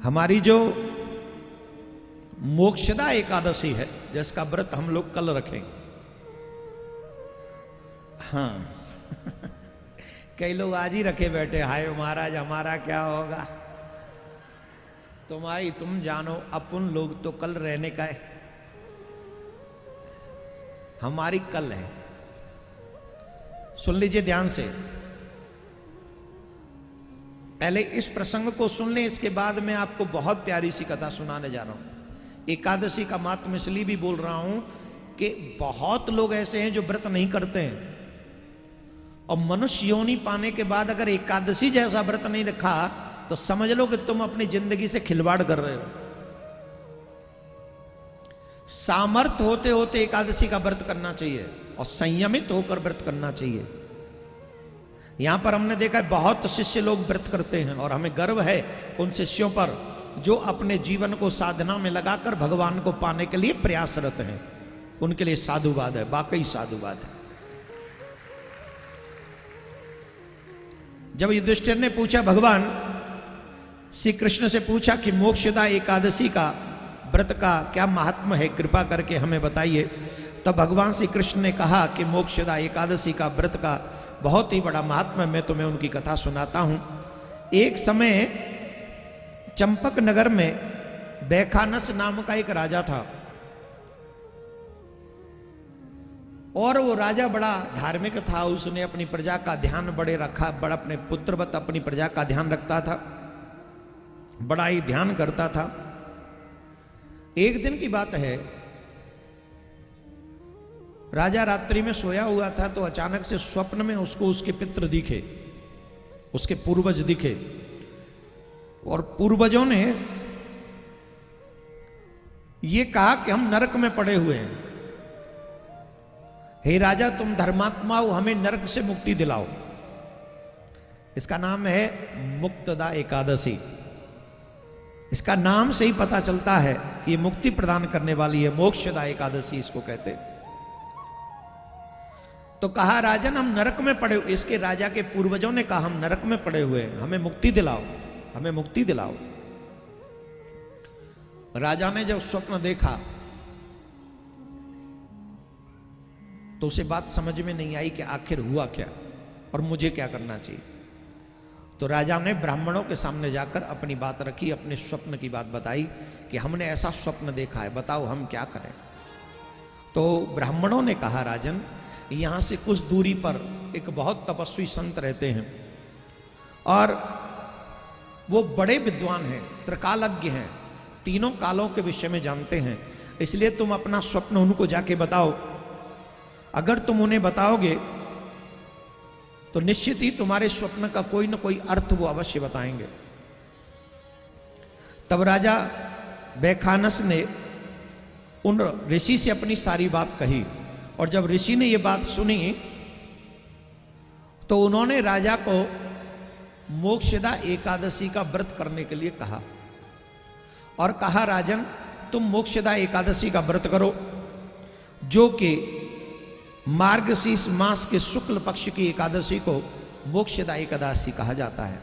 हमारी जो मोक्षदा एकादशी है, जिसका व्रत हम लोग कल रखेंगे। हाँ कई लोग आज ही रखे बैठे, हाय महाराज हमारा क्या होगा। तुम जानो, अपन लोग तो कल रहने का है, हमारी कल है। सुन लीजिए ध्यान से, पहले इस प्रसंग को सुन लें, इसके बाद मैं आपको बहुत प्यारी सी कथा सुनाने जा रहा हूं। एकादशी का मात्म इसलिए भी बोल रहा हूं कि बहुत लोग ऐसे हैं जो व्रत नहीं करते हैं, और मनुष्य योनि पाने के बाद अगर एकादशी जैसा व्रत नहीं रखा तो समझ लो कि तुम अपनी जिंदगी से खिलवाड़ कर रहे हो। सामर्थ्य होते होते एकादशी का व्रत करना चाहिए और संयमित होकर व्रत करना चाहिए। यहां पर हमने देखा है बहुत शिष्य लोग व्रत करते हैं, और हमें गर्व है उन शिष्यों पर जो अपने जीवन को साधना में लगाकर भगवान को पाने के लिए प्रयासरत हैं। उनके लिए साधुवाद है, वाकई साधुवाद है। जब युधिष्ठिर ने पूछा, भगवान श्री कृष्ण से पूछा कि मोक्षदा एकादशी का व्रत का क्या महात्म है, कृपा करके हमें बताइए। तब भगवान श्री कृष्ण ने कहा कि मोक्षदा एकादशी का व्रत का बहुत ही बड़ा महात्मा, मैं तुम्हें उनकी कथा सुनाता हूं। एक समय चंपक नगर में बैखानस नाम का एक राजा था, और वो राजा बड़ा धार्मिक था। उसने अपनी प्रजा का ध्यान बड़े रखा, बड़ा अपने पुत्रवत अपनी प्रजा का ध्यान रखता था, बड़ा ही ध्यान करता था। एक दिन की बात है, राजा रात्रि में सोया हुआ था तो अचानक से स्वप्न में उसको उसके पितृ दिखे, उसके पूर्वज दिखे, और पूर्वजों ने ये कहा कि हम नरक में पड़े हुए हैं, हे राजा तुम धर्मात्मा हो, हमें नरक से मुक्ति दिलाओ। इसका नाम है मुक्तदा एकादशी। इसका नाम से ही पता चलता है कि ये मुक्ति प्रदान करने वाली है, मोक्षदा एकादशी इसको कहते हैं। तो कहा राजन हम नरक में पड़े हुए, इसके राजा के पूर्वजों ने कहा हम नरक में पड़े हुए हैं, हमें मुक्ति दिलाओ, हमें मुक्ति दिलाओ। राजा ने जब स्वप्न देखा तो उसे बात समझ में नहीं आई कि आखिर हुआ क्या और मुझे क्या करना चाहिए। तो राजा ने ब्राह्मणों के सामने जाकर अपनी बात रखी, अपने स्वप्न की बात बताई कि हमने ऐसा स्वप्न देखा है, बताओ हम क्या करें। तो ब्राह्मणों ने कहा राजन यहां से कुछ दूरी पर एक बहुत तपस्वी संत रहते हैं, और वो बड़े विद्वान हैं, त्रिकालज्ञ हैं, तीनों कालों के विषय में जानते हैं। इसलिए तुम अपना स्वप्न उनको जाके बताओ। अगर तुम उन्हें बताओगे तो निश्चित ही तुम्हारे स्वप्न का कोई ना कोई अर्थ वो अवश्य बताएंगे। तब राजा बैखानस ने उन ऋषि से अपनी सारी बात कही, और जब ऋषि ने ये बात सुनी तो उन्होंने राजा को मोक्षदा एकादशी का व्रत करने के लिए कहा, और कहा राजन तुम मोक्षदा एकादशी का व्रत करो, जो कि मार्गशीर्ष मास के शुक्ल पक्ष की एकादशी को मोक्षदा एकादशी कहा जाता है।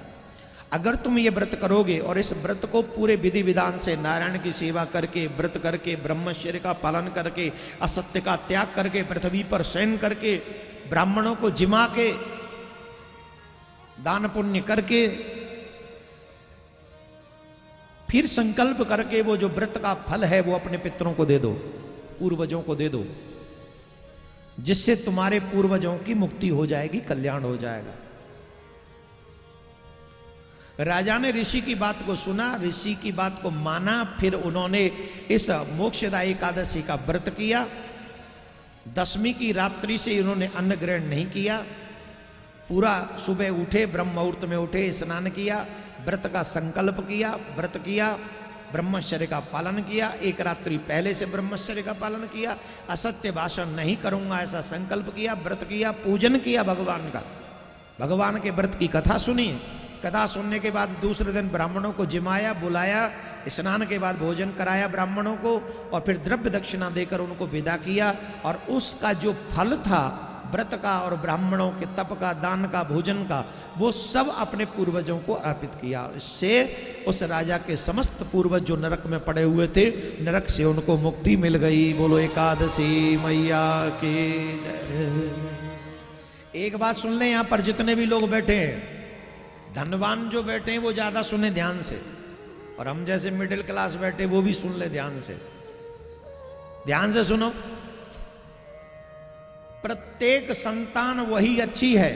अगर तुम ये व्रत करोगे और इस व्रत को पूरे विधि विधान से नारायण की सेवा करके, व्रत करके, ब्रह्मचर्य का पालन करके, असत्य का त्याग करके, पृथ्वी पर शयन करके, ब्राह्मणों को जिमा के, दान पुण्य करके, फिर संकल्प करके वो जो व्रत का फल है वो अपने पितरों को दे दो, पूर्वजों को दे दो, जिससे तुम्हारे पूर्वजों की मुक्ति हो जाएगी, कल्याण हो जाएगा। राजा ने ऋषि की बात को सुना, ऋषि की बात को माना, फिर उन्होंने इस मोक्षदा एकादशी का व्रत किया। दशमी की रात्रि से उन्होंने अन्न ग्रहण नहीं किया, पूरा सुबह उठे, ब्रह्म मुहूर्त में उठे, स्नान किया, व्रत का संकल्प किया, व्रत किया, ब्रह्मचर्य का पालन किया, एक रात्रि पहले से ब्रह्मचर्य का पालन किया, असत्य भाषण नहीं करूंगा ऐसा संकल्प किया, व्रत किया, पूजन किया भगवान का, भगवान के व्रत की कथा सुनी। कथा सुनने के बाद दूसरे दिन ब्राह्मणों को जिमाया, बुलाया, स्नान के बाद भोजन कराया ब्राह्मणों को, और फिर द्रव्य दक्षिणा देकर उनको विदा किया। और उसका जो फल था व्रत का और ब्राह्मणों के तप का, दान का, भोजन का, वो सब अपने पूर्वजों को अर्पित किया। इससे उस राजा के समस्त पूर्वज जो नरक में पड़े हुए थे, नरक से उनको मुक्ति मिल गई। बोलो एकादशी मैया की जय। एक बात सुन लें, यहां पर जितने भी लोग बैठे हैं, धनवान जो बैठे हैं वो ज्यादा सुने ध्यान से, और हम जैसे मिडिल क्लास बैठे वो भी सुन ले ध्यान से। ध्यान से सुनो, प्रत्येक संतान वही अच्छी है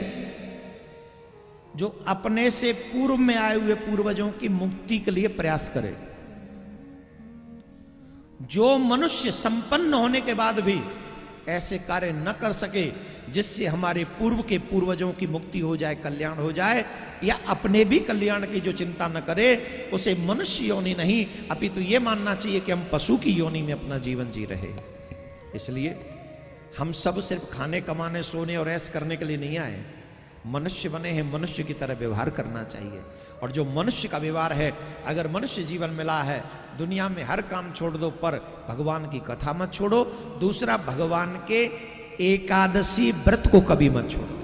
जो अपने से पूर्व में आए हुए पूर्वजों की मुक्ति के लिए प्रयास करे। जो मनुष्य संपन्न होने के बाद भी ऐसे कार्य न कर सके जिससे हमारे पूर्व के पूर्वजों की मुक्ति हो जाए, कल्याण हो जाए, या अपने भी कल्याण की जो चिंता न करे, उसे मनुष्य योनि नहीं अपितु ये मानना चाहिए कि हम पशु की योनि में अपना जीवन जी रहे। इसलिए हम सब सिर्फ खाने, कमाने, सोने और ऐश करने के लिए नहीं आए। मनुष्य बने हैं, मनुष्य की तरह व्यवहार करना चाहिए। और जो मनुष्य का व्यवहार है, अगर मनुष्य जीवन मिला है, दुनिया में हर काम छोड़ दो पर भगवान की कथा मत छोड़ो। दूसरा, भगवान के एकादशी व्रत को कभी मत छोड़ो।